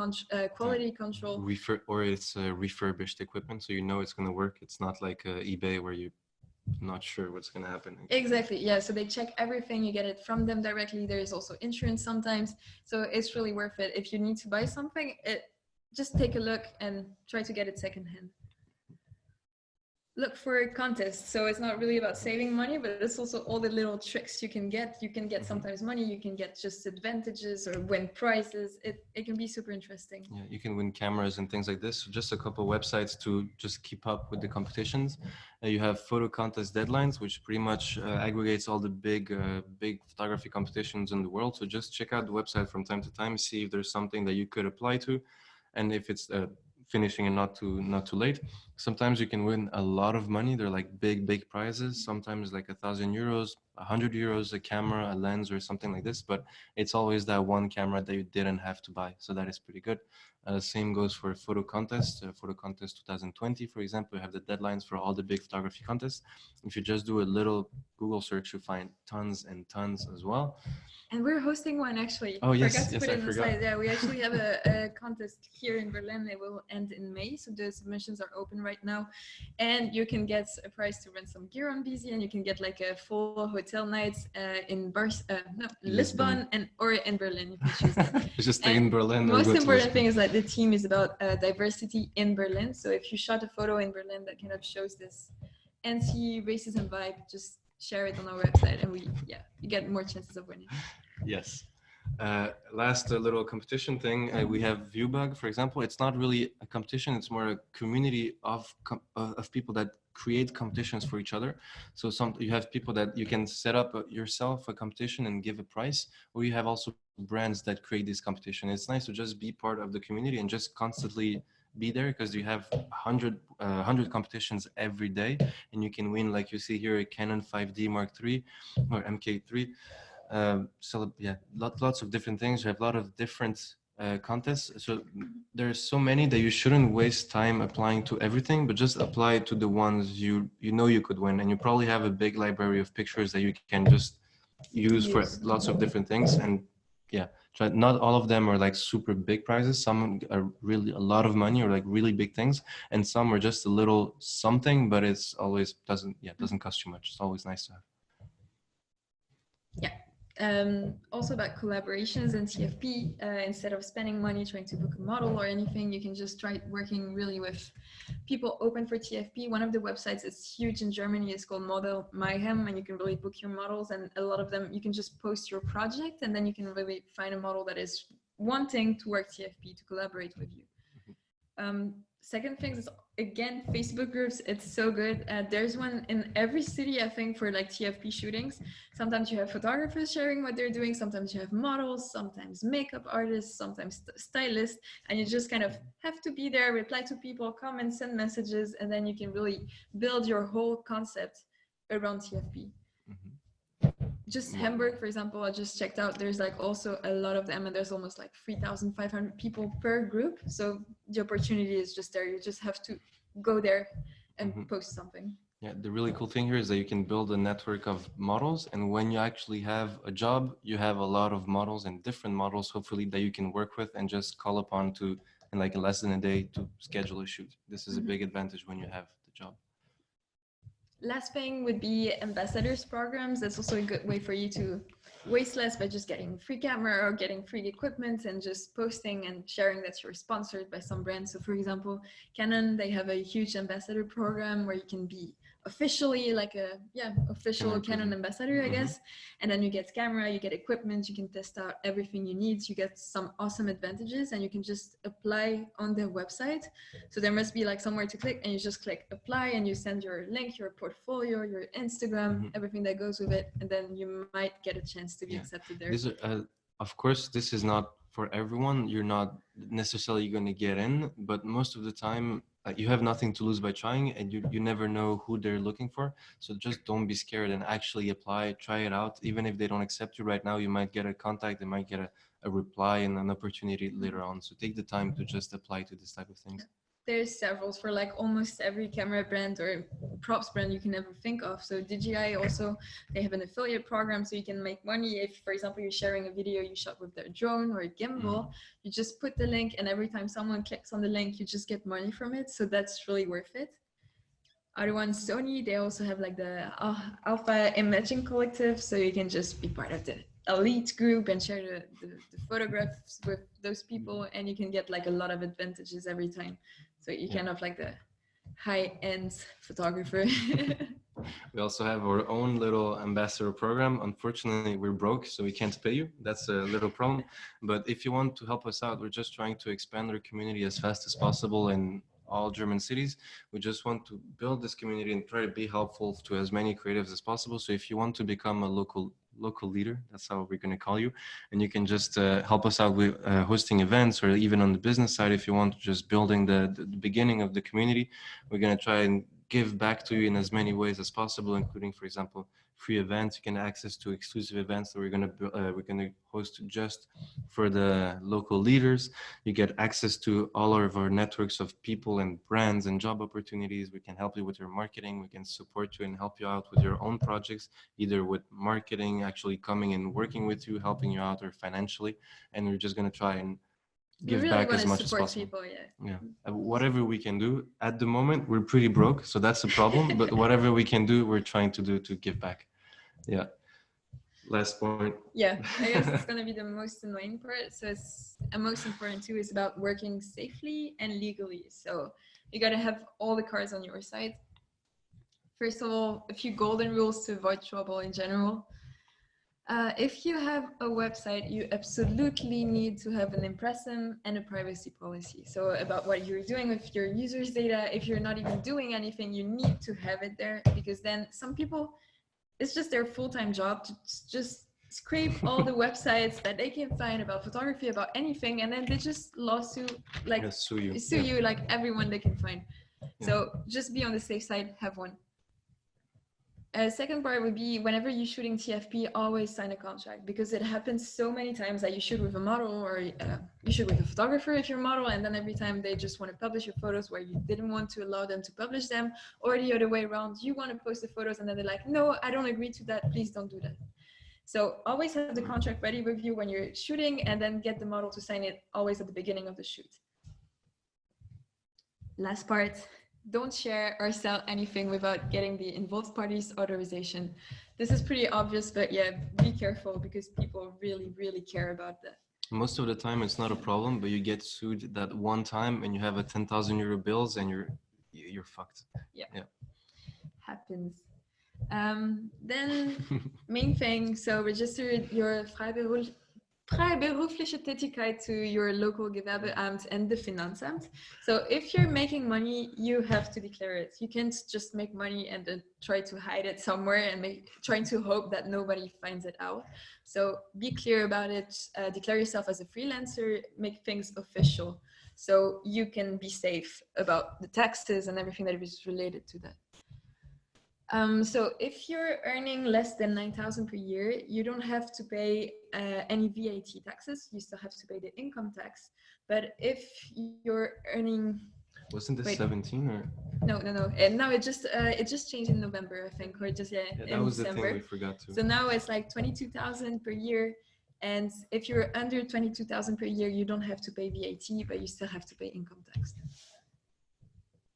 Speaker 1: quality control.
Speaker 2: Or it's refurbished equipment, so you know it's going to work. It's not like eBay where you're not sure what's going to happen.
Speaker 1: Exactly, yeah. So they check everything. You get it from them directly. There is also insurance sometimes, so it's really worth it. If you need to buy something, just take a look and try to get it secondhand. Look for contests. So it's not really about saving money, but it's also all the little tricks you can get. You can get sometimes money, you can get just advantages or win prizes. It can be super interesting.
Speaker 2: Yeah, you can win cameras and things like this. So just a couple of websites to just keep up with the competitions. You have photo contest deadlines, which pretty much aggregates all the big photography competitions in the world. So just check out the website from time to time, see if there's something that you could apply to. And if it's finishing and not too late. Sometimes you can win a lot of money. They're like big prizes. Sometimes like 1,000 euros, 100 euros, a camera, a lens, or something like this. But it's always that one camera that you didn't have to buy, so that is pretty good. Same goes for photo contests. Photo contest 2020, for example, you have the deadlines for all the big photography contests. If you just do a little Google search, you find tons and tons as well.
Speaker 1: And we're hosting one actually.
Speaker 2: Oh yes,
Speaker 1: Forgot to
Speaker 2: yes,
Speaker 1: put
Speaker 2: I
Speaker 1: it in the
Speaker 2: forgot.
Speaker 1: slide. Yeah, we actually have a contest here in Berlin. It will end in May, so the submissions are open right now, and you can get a prize to rent some gear on Beazy, and you can get like a full hotel night in Lisbon and or in Berlin. You can choose that.
Speaker 2: Just stay in Berlin.
Speaker 1: Most important thing is that the team is about diversity in Berlin. So if you shot a photo in Berlin that kind of shows this anti-racism vibe, just share it on our website, and you get more chances of winning.
Speaker 2: Yes. Last little competition thing, we have Viewbug, for example. It's not really a competition, it's more a community of people that create competitions for each other. So you have people that you can set up yourself a competition and give a prize, or you have also brands that create this competition. It's nice to just be part of the community and just constantly be there, because you have 100 competitions every day, and you can win, like you see here, a Canon 5D Mark III or MK3. So yeah, lots of different things. You have a lot of different contests. So there's so many that you shouldn't waste time applying to everything, but just apply to the ones you know you could win. And you probably have a big library of pictures that you can just use for lots of different things. And yeah, not all of them are like super big prizes. Some are really a lot of money or like really big things, and some are just a little something, but it's always doesn't cost you much. It's always nice to have.
Speaker 1: Yeah. Also about collaborations and TFP, instead of spending money trying to book a model or anything, you can just try working really with people open for TFP. One of the websites is huge in Germany is called Model Mayhem, and you can really book your models, and a lot of them you can just post your project, and then you can really find a model that is wanting to work TFP to collaborate with you. Second thing is, again, Facebook groups. It's so good. There's one in every city, I think, for like TFP shootings. Sometimes you have photographers sharing what they're doing. Sometimes you have models, sometimes makeup artists, sometimes stylists. And you just kind of have to be there, reply to people, comment, send messages, and then you can really build your whole concept around TFP. Just Hamburg, for example, I just checked out, there's like also a lot of them, and there's almost like 3,500 people per group. So the opportunity is just there. You just have to go there and post something.
Speaker 2: Yeah, the really cool thing here is that you can build a network of models, and when you actually have a job, you have a lot of models and different models, hopefully, that you can work with and just call upon to, in like less than a day, to schedule a shoot. This is a big advantage when you have the job.
Speaker 1: Last thing would be ambassadors programs. That's also a good way for you to waste less by just getting free camera or getting free equipment and just posting and sharing that you're sponsored by some brand. So for example, Canon, they have a huge ambassador program where you can be officially like a official Canon ambassador, I guess. And then you get camera, you get equipment, you can test out everything you need. You get some awesome advantages, and you can just apply on their website. So there must be like somewhere to click, and you just click apply, and you send your link, your portfolio, your Instagram, everything that goes with it, and then you might get a chance to be accepted there.
Speaker 2: Of course, this is not for everyone. You're not necessarily going to get in, but most of the time you have nothing to lose by trying, and you never know who they're looking for. So just don't be scared and actually apply, try it out. Even if they don't accept you right now, you might get a contact, they might get a reply and an opportunity later on. So take the time to just apply to this type of things.
Speaker 1: There's several for like almost every camera brand or props brand you can ever think of. So DJI also, they have an affiliate program, so you can make money if, for example, you're sharing a video you shot with their drone or a gimbal. You just put the link, and every time someone clicks on the link, you just get money from it. So that's really worth it. Other one, Sony, they also have like the Alpha Imaging Collective, so you can just be part of the elite group and share the photographs with those people, and you can get like a lot of advantages every time. So you kind of like the high-end photographer.
Speaker 2: We also have our own little ambassador program. Unfortunately, we're broke, so we can't pay you. That's a little problem. But if you want to help us out, we're just trying to expand our community as fast as possible in all German cities. We just want to build this community and try to be helpful to as many creatives as possible. So if you want to become a local local leader. That's how we're going to call you. And you can just help us out with hosting events, or even on the business side, if you want, just building the beginning of the community. We're going to try and give back to you in as many ways as possible, including, for example, free events. You can access to exclusive events that we're going to host just for the local leaders. You get access to all of our networks of people and brands and job opportunities. We can help you with your marketing. We can support you and help you out with your own projects, either with marketing, actually coming and working with you, helping you out, or financially. And we're just going to try and give back as much as possible.
Speaker 1: People,
Speaker 2: yeah. Whatever we can do. At the moment, we're pretty broke, so that's the problem. But whatever we can do, we're trying to do to give back. Yeah. Last point.
Speaker 1: Yeah, I guess it's going to be the most annoying part. So it's most important too is about working safely and legally. So you got to have all the cards on your side. First of all, a few golden rules to avoid trouble in general. If you have a website, you absolutely need to have an impressum and a privacy policy. So about what you're doing with your users' data. If you're not even doing anything, you need to have it there, because then some people, it's just their full-time job to just scrape all the websites that they can find about photography, about anything, and then they just sue you like everyone they can find. Yeah. So just be on the safe side, have one. Second part would be, whenever you're shooting TFP, always sign a contract, because it happens so many times that you shoot with a model, or you shoot with a photographer if you're a model, and then every time they just want to publish your photos where you didn't want to allow them to publish them, or the other way around, you want to post the photos and then they're like, no, I don't agree to that, please don't do that. So always have the contract ready with you when you're shooting, and then get the model to sign it always at the beginning of the shoot. Last part. Don't share or sell anything without getting the involved party's authorization. This is pretty obvious, but yeah, be careful, because people really, really care about that.
Speaker 2: Most of the time it's not a problem, but you get sued that one time and you have a 10,000 euro bills and you're fucked.
Speaker 1: Yeah. Happens. Then main thing, so register your freiberufliche Tätigkeit to your local Gewerbeamt and the Finanzamt. So if you're making money, you have to declare it. You can't just make money and then try to hide it somewhere and trying to hope that nobody finds it out. So be clear about it. Declare yourself as a freelancer. Make things official, so you can be safe about the taxes and everything that is related to that. So if you're earning less than 9,000 per year, you don't have to pay any VAT taxes. You still have to pay the income tax. But if you're earning...
Speaker 2: Wasn't this 17 or?
Speaker 1: No. And now it just changed in November, I think, or just,
Speaker 2: that was December. The thing we forgot to.
Speaker 1: So now it's like 22,000 per year. And if you're under 22,000 per year, you don't have to pay VAT, but you still have to pay income tax.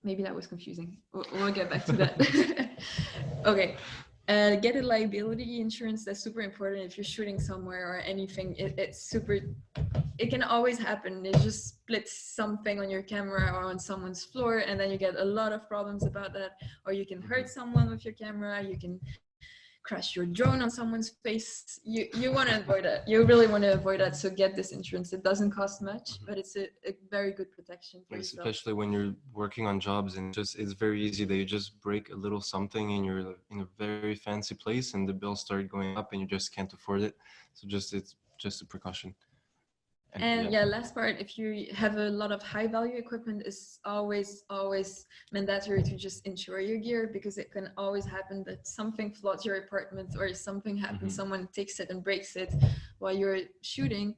Speaker 1: Maybe that was confusing. We'll get back to that. Okay. Get a liability insurance. That's super important if you're shooting somewhere or anything. It can always happen. It just splits something on your camera or on someone's floor, and then you get a lot of problems about that. Or you can hurt someone with your camera. You can crash your drone on someone's face. You want to avoid that. You really want to avoid that. So get this insurance. It doesn't cost much, but it's a very good protection for yourself.
Speaker 2: Especially when you're working on jobs, and it's very easy that you just break a little something and you're in a very fancy place and the bills start going up and you just can't afford it. So it's just a precaution.
Speaker 1: And last part, if you have a lot of high value equipment, it's always mandatory to just insure your gear, because it can always happen that something floods your apartment or something happens, someone takes it and breaks it while you're shooting.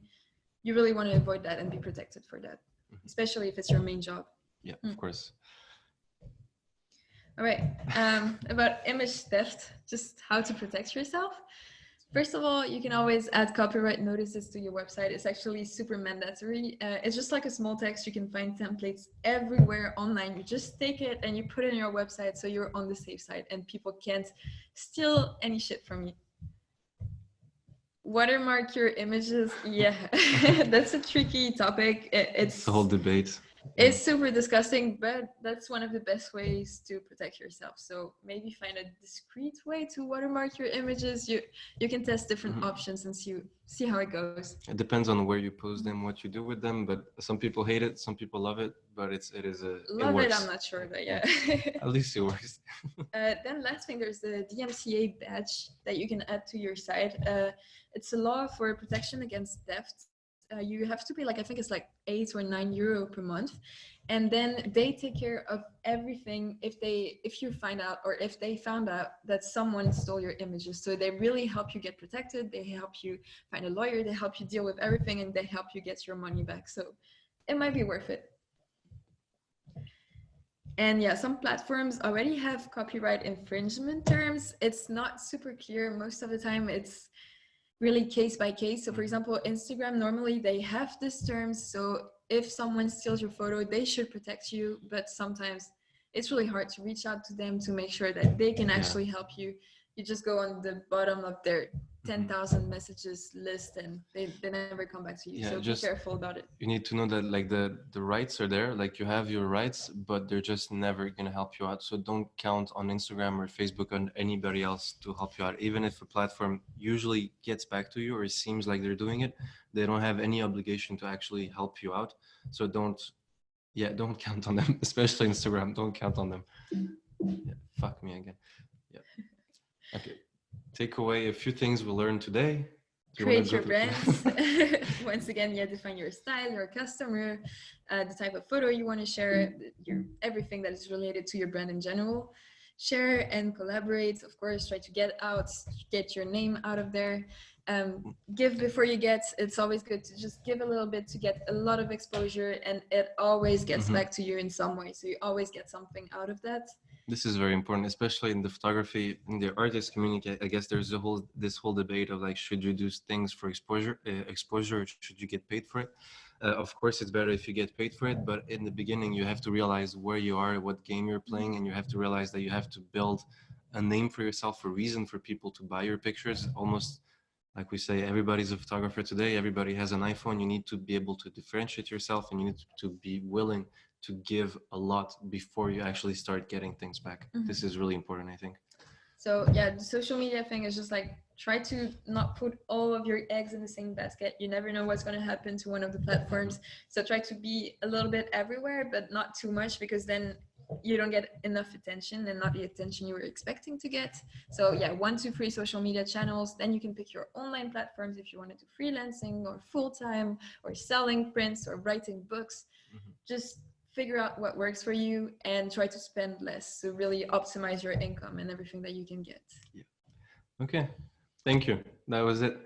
Speaker 1: You really want to avoid that and be protected for that, especially if it's your main job.
Speaker 2: Yeah, of course.
Speaker 1: All right, about image theft, just how to protect yourself. First of all, you can always add copyright notices to your website. It's actually super mandatory. It's just like a small text. You can find templates everywhere online. You just take it and you put it on your website, so you're on the safe side and people can't steal any shit from you. Watermark your images. Yeah, that's a tricky topic. It's
Speaker 2: the whole debate.
Speaker 1: It's super disgusting, but that's one of the best ways to protect yourself. So maybe find a discreet way to watermark your images. You can test different options and see how it goes.
Speaker 2: It depends on where you post them, what you do with them, but some people hate it, some people love it, but it
Speaker 1: Love
Speaker 2: works.
Speaker 1: it, I'm not sure, but yeah.
Speaker 2: At least it works.
Speaker 1: Then last thing, there's the DMCA badge that you can add to your site. It's a law for protection against theft. You have to pay like, I think it's like €8 or €9 per month, and then they take care of everything if you find out, or if they found out that someone stole your images. So they really help you get protected, they help you find a lawyer, they help you deal with everything, and they help you get your money back. So it might be worth it. And yeah, some platforms already have copyright infringement terms. It's not super clear. Most of the time it's really case by case. So for example, Instagram, normally they have these terms. So if someone steals your photo, they should protect you. But sometimes it's really hard to reach out to them to make sure that they can actually help you. You just go on the bottom of their 10,000 messages list, and they never come back to you. So be careful about it.
Speaker 2: You need to know that like the rights are there, like you have your rights, but they're just never going to help you out. So don't count on Instagram or Facebook or anybody else to help you out. Even if a platform usually gets back to you or it seems like they're doing it, they don't have any obligation to actually help you out. So don't count on them, especially Instagram. Don't count on them. Yeah, fuck me again. Yeah. Okay. Take away a few things we learned today.
Speaker 1: Create your brands. Once again, define your style, your customer, the type of photo you want to share, everything that is related to your brand in general. Share and collaborate. Of course, try to get your name out of there. Give before you get. It's always good to just give a little bit to get a lot of exposure, and it always gets back to you in some way. So you always get something out of that.
Speaker 2: This is very important, especially in the photography, in the artist community. I guess there's this whole debate of like, should you do things for exposure, should you get paid for it? Of course, it's better if you get paid for it, but in the beginning, you have to realize where you are, what game you're playing, and you have to realize that you have to build a name for yourself, a reason for people to buy your pictures. Almost like we say, everybody's a photographer today. Everybody has an iPhone. You need to be able to differentiate yourself, and you need to be willing to give a lot before you actually start getting things back. This is really important, I think.
Speaker 1: So the social media thing is just like, try to not put all of your eggs in the same basket. You never know what's going to happen to one of the platforms. So try to be a little bit everywhere, but not too much, because then you don't get enough attention, and not the attention you were expecting to get. So 1 to 3 social media channels. Then you can pick your online platforms if you want to do freelancing or full-time or selling prints or writing books. Just figure out what works for you and try to spend less. So really optimize your income and everything that you can get.
Speaker 2: Okay. Thank you. That was it.